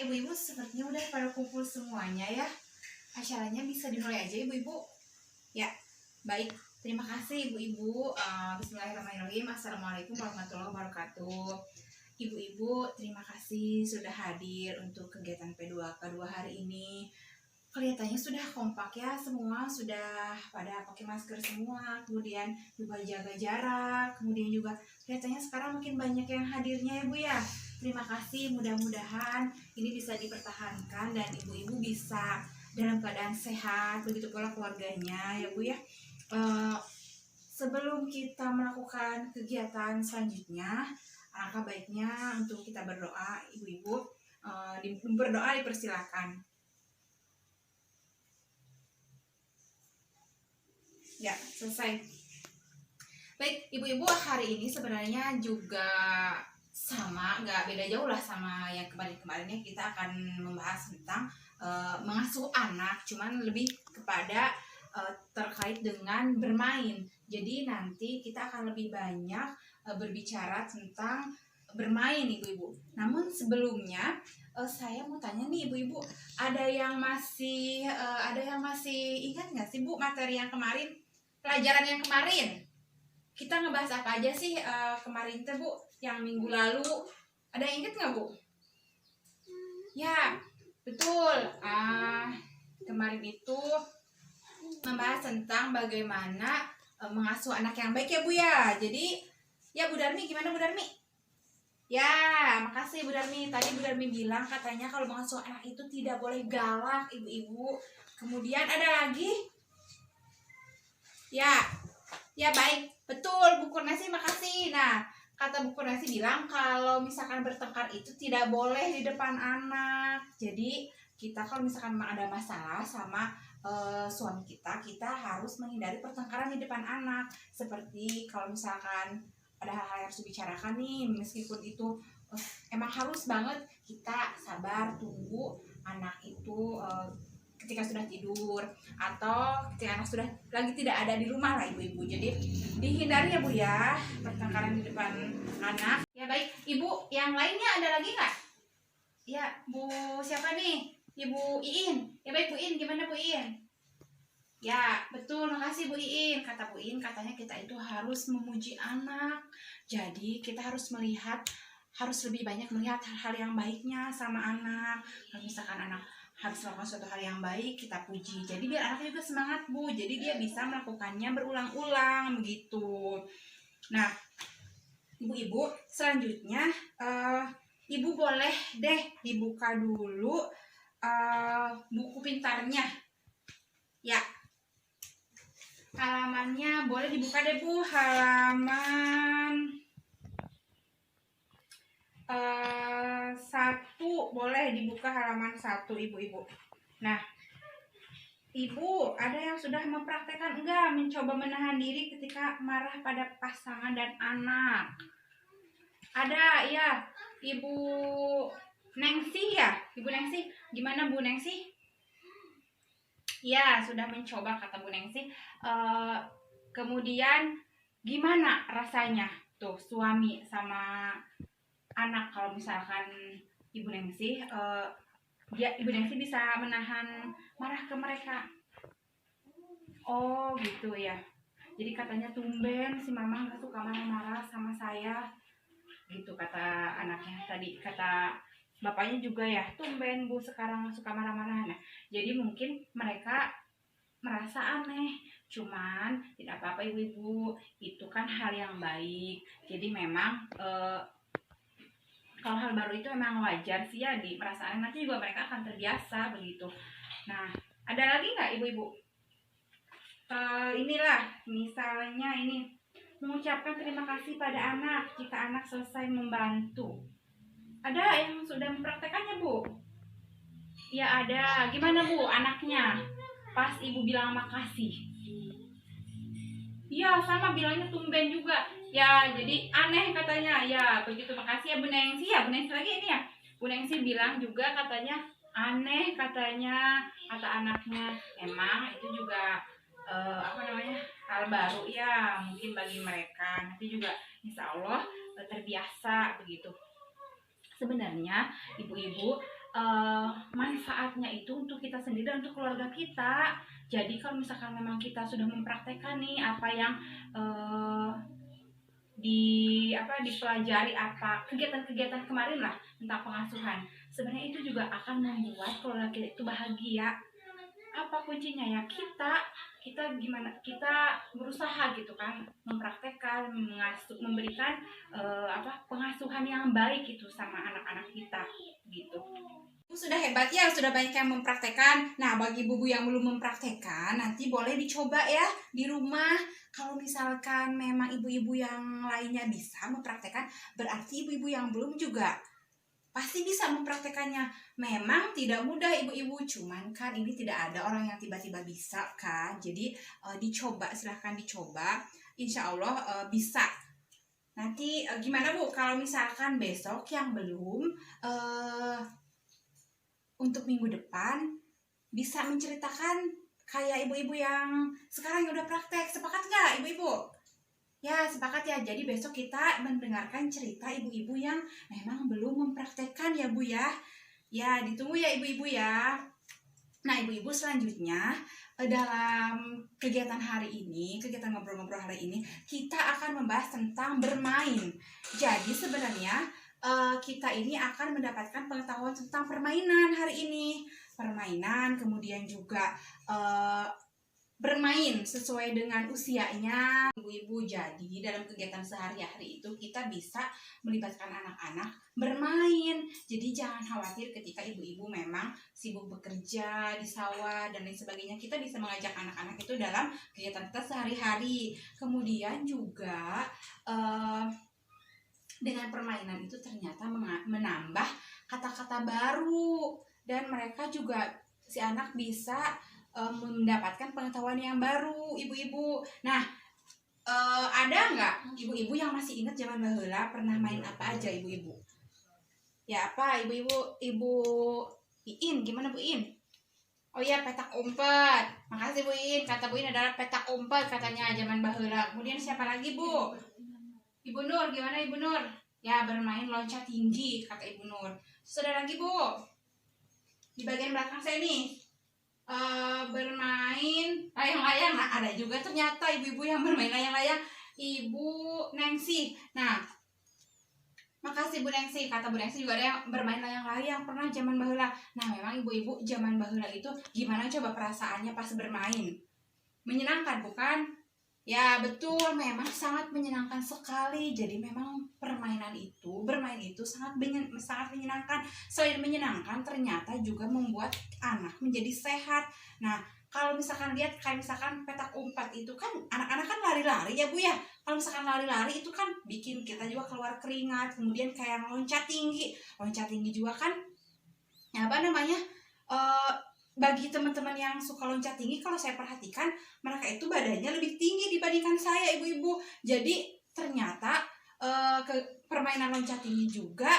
ibu-ibu sepertinya udah pada kumpul semuanya ya. Acaranya bisa dimulai aja ibu-ibu. Ya, baik. Terima kasih ibu-ibu. Bismillahirrahmanirrahim. Assalamualaikum warahmatullahi wabarakatuh. Ibu-ibu, terima kasih sudah hadir untuk kegiatan P2K2 hari ini. Kelihatannya sudah kompak ya, semua sudah pada pakai masker semua, kemudian juga jaga jarak, kemudian juga kelihatannya sekarang makin banyak yang hadirnya ya Bu ya. Terima kasih, mudah-mudahan ini bisa dipertahankan dan ibu-ibu bisa dalam keadaan sehat, begitu pula keluarganya ya Bu ya. Sebelum kita melakukan kegiatan selanjutnya, alangkah baiknya untuk kita berdoa, ibu-ibu. Berdoa dipersilakan. Ya, selesai. Baik, ibu-ibu, hari ini sebenarnya juga sama, nggak beda jauh lah sama yang kemarin-kemarinnya. Kita akan membahas tentang mengasuh anak, cuman lebih kepada terkait dengan bermain. Jadi nanti kita akan lebih banyak berbicara tentang bermain ibu-ibu. Namun sebelumnya saya mau tanya nih ibu-ibu, ada yang masih ingat nggak sih Bu materi yang kemarin, pelajaran yang kemarin? Kita ngebahas apa aja sih kemarin tuh Bu, yang minggu lalu? Ada yang inget nggak Bu? Ya, betul. Kemarin itu membahas tentang bagaimana mengasuh anak yang baik ya Bu ya. Jadi ya Bu Darmi, gimana Bu Darmi? Ya, makasih Bu Darmi. Tadi Bu Darmi bilang katanya kalau mengasuh anak itu tidak boleh galak ibu-ibu. Kemudian ada lagi? Ya baik, betul Bu Kurnasi, makasih. Nah, kata Bu Kurnasi bilang kalau misalkan bertengkar itu tidak boleh di depan anak. Jadi kita kalau misalkan ada masalah sama suami kita harus menghindari pertengkaran di depan anak. Seperti kalau misalkan ada hal-hal yang harus dibicarakan nih, meskipun itu emang harus banget kita sabar tunggu anak itu ketika sudah tidur atau ketika anak sudah lagi tidak ada di rumah lah ibu-ibu. Jadi dihindari ya Bu ya pertengkaran di depan anak. Ya baik, Ibu yang lainnya ada lagi nggak? Ya Bu siapa nih? Ibu Iin. Ya baik Bu Iin, gimana Bu Iin? Ya betul, makasih Bu Iin. Kata Bu Iin katanya kita itu harus memuji anak. Jadi kita harus lebih banyak melihat hal-hal yang baiknya sama anak. Kalau misalkan anak harus melakukan suatu hal yang baik, kita puji. Jadi biar anaknya juga semangat Bu. Jadi dia bisa melakukannya berulang-ulang begitu. Nah, ibu-ibu selanjutnya ibu boleh deh dibuka dulu buku pintarnya. Ya, halamannya boleh dibuka deh Bu, halaman 1 boleh dibuka, halaman 1 ibu-ibu. Nah, Ibu ada yang sudah mempraktekkan enggak mencoba menahan diri ketika marah pada pasangan dan anak? Ada ya, Ibu Nengsi ya? Ibu Nengsi, gimana Bu Nengsi? Ya, sudah mencoba kata Bu Nengsi. Kemudian gimana rasanya tuh suami sama anak kalau misalkan Ibu Nengsi Ibu Nengsi bisa menahan marah ke mereka? Oh gitu ya. Jadi katanya tumben si mama nggak suka marah-marah sama saya gitu kata anaknya tadi. Kata bapaknya juga ya, tumben Bu sekarang suka marah-marah. Nah, jadi mungkin mereka merasa aneh, cuman tidak apa-apa ibu-ibu, itu kan hal yang baik. Jadi memang kalau hal baru itu memang wajar sih ya di perasaan, nanti juga mereka akan terbiasa begitu. Nah, ada lagi nggak ibu-ibu? Inilah misalnya ini, mengucapkan terima kasih pada anak jika anak selesai membantu. Ada yang sudah mempraktekannya Bu? Ya ada. Gimana Bu anaknya pas ibu bilang makasih? Iya sama, bilangnya tumben juga. Ya jadi aneh katanya. Ya begitu, makasih ya Bu Nengsi. Ya Bu Nengsi lagi ini ya. Bu Nengsi bilang juga katanya aneh katanya, kata anaknya. Emang itu juga hal baru ya mungkin bagi mereka. Nanti juga insya Allah terbiasa begitu. Sebenarnya ibu-ibu manfaatnya itu untuk kita sendiri dan untuk keluarga kita. Jadi kalau misalkan memang kita sudah mempraktekkan nih apa yang uh, dipelajari, apa kegiatan-kegiatan kemarin lah tentang pengasuhan, sebenarnya itu juga akan membuat keluarga kita itu bahagia. Apa kuncinya ya, kita gimana, kita berusaha gitu kan mempraktekkan, memberikan pengasuhan yang baik itu sama anak-anak kita gitu. Sudah hebat ya, sudah banyak yang mempraktekkan. Nah, bagi ibu-ibu yang belum mempraktekkan, nanti boleh dicoba ya di rumah. Kalau misalkan memang ibu-ibu yang lainnya bisa mempraktekkan, berarti ibu-ibu yang belum juga pasti bisa mempraktekannya. Memang tidak mudah ibu-ibu, cuman kan ini tidak ada orang yang tiba-tiba bisa kan. Jadi dicoba, silahkan dicoba. Insya Allah bisa. Nanti gimana Bu kalau misalkan besok yang belum untuk minggu depan bisa menceritakan kayak ibu-ibu yang sekarang yang udah praktek. Sepakat nggak ibu-ibu? Ya, sepakat ya. Jadi besok kita mendengarkan cerita ibu-ibu yang memang belum mempraktekkan ya Bu ya. Ya, ditunggu ya ibu-ibu ya. Nah, ibu-ibu selanjutnya dalam kegiatan hari ini, kegiatan ngobrol-ngobrol hari ini, kita akan membahas tentang bermain. Jadi sebenarnya kita ini akan mendapatkan pengetahuan tentang permainan hari ini. Permainan, kemudian juga bermain sesuai dengan usianya ibu-ibu. Jadi dalam kegiatan sehari-hari itu kita bisa melibatkan anak-anak bermain. Jadi jangan khawatir ketika ibu-ibu memang sibuk bekerja di sawah dan lain sebagainya, kita bisa mengajak anak-anak itu dalam kegiatan kita sehari-hari. Kemudian juga dengan permainan itu ternyata menambah kata-kata baru, dan mereka juga, si anak bisa mendapatkan pengetahuan yang baru ibu-ibu. Nah, ada nggak ibu-ibu yang masih ingat zaman baheula pernah main apa aja ibu-ibu? Ya apa ibu-ibu? Ibu Iin, gimana Bu Iin? Oh ya, petak umpet. Makasih Bu Iin. Kata Bu Iin adalah petak umpet katanya zaman baheula. Kemudian siapa lagi Bu? Ibu Nur, gimana Ibu Nur? Ya, bermain loncat tinggi kata Ibu Nur. Sudah lagi Bu? Di bagian belakang saya nih. Bermain layang-layang. Nah, ada juga ternyata ibu-ibu yang bermain layang-layang. Ibu Nengsi. Nah, makasih Bu Nengsi. Kata Bu Nengsi juga ada yang bermain layang-layang pernah zaman baheula. Nah, memang ibu-ibu zaman baheula itu gimana coba perasaannya pas bermain? Menyenangkan bukan? Ya betul, memang sangat menyenangkan sekali. Jadi memang bermain itu sangat menyenangkan. Selain menyenangkan, ternyata juga membuat anak menjadi sehat. Nah, kalau misalkan lihat kayak misalkan petak umpet itu kan anak-anak kan lari-lari ya Bu ya. Kalau misalkan lari-lari itu kan bikin kita juga keluar keringat. Kemudian kayak loncat tinggi juga kan, apa namanya, bagi teman-teman yang suka loncat tinggi, kalau saya perhatikan mereka itu badannya lebih tinggi dibandingkan saya ibu-ibu. Jadi ternyata ke permainan loncat tinggi juga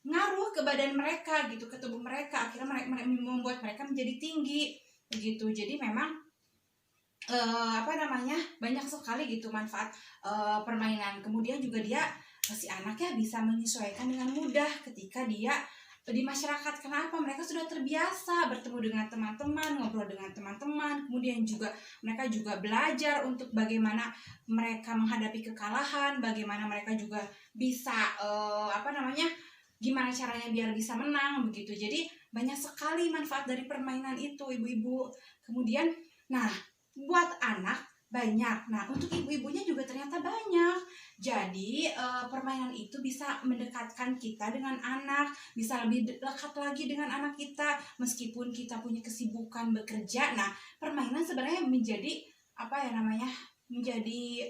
ngaruh ke badan mereka gitu, ke tubuh mereka. Akhirnya mereka membuat mereka menjadi tinggi begitu. Jadi memang banyak sekali gitu manfaat permainan. Kemudian juga dia, si anaknya bisa menyesuaikan dengan mudah ketika dia di masyarakat. Kenapa? Mereka sudah terbiasa bertemu dengan teman-teman, ngobrol dengan teman-teman. Kemudian juga mereka juga belajar untuk bagaimana mereka menghadapi kekalahan, bagaimana mereka juga bisa gimana caranya biar bisa menang begitu. Jadi banyak sekali manfaat dari permainan itu ibu-ibu. Kemudian nah, buat anak banyak. Nah, untuk ibu-ibunya juga ternyata banyak. Jadi permainan itu bisa mendekatkan kita dengan anak, bisa lebih dekat lagi dengan anak kita meskipun kita punya kesibukan bekerja. Nah, permainan sebenarnya menjadi menjadi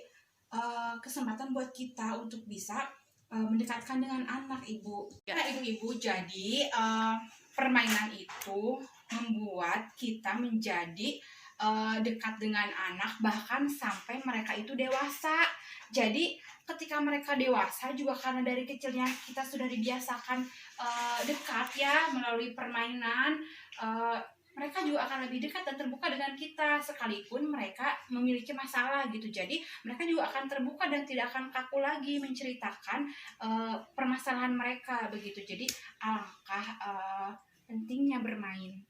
kesempatan buat kita untuk bisa mendekatkan dengan anak ibu. Nah, ibu-ibu, jadi permainan itu membuat kita menjadi dekat dengan anak bahkan sampai mereka itu dewasa. Jadi ketika mereka dewasa juga karena dari kecilnya kita sudah dibiasakan dekat ya melalui permainan, mereka juga akan lebih dekat dan terbuka dengan kita sekalipun mereka memiliki masalah gitu. Jadi mereka juga akan terbuka dan tidak akan kaku lagi menceritakan permasalahan mereka begitu. Jadi alangkah pentingnya bermain.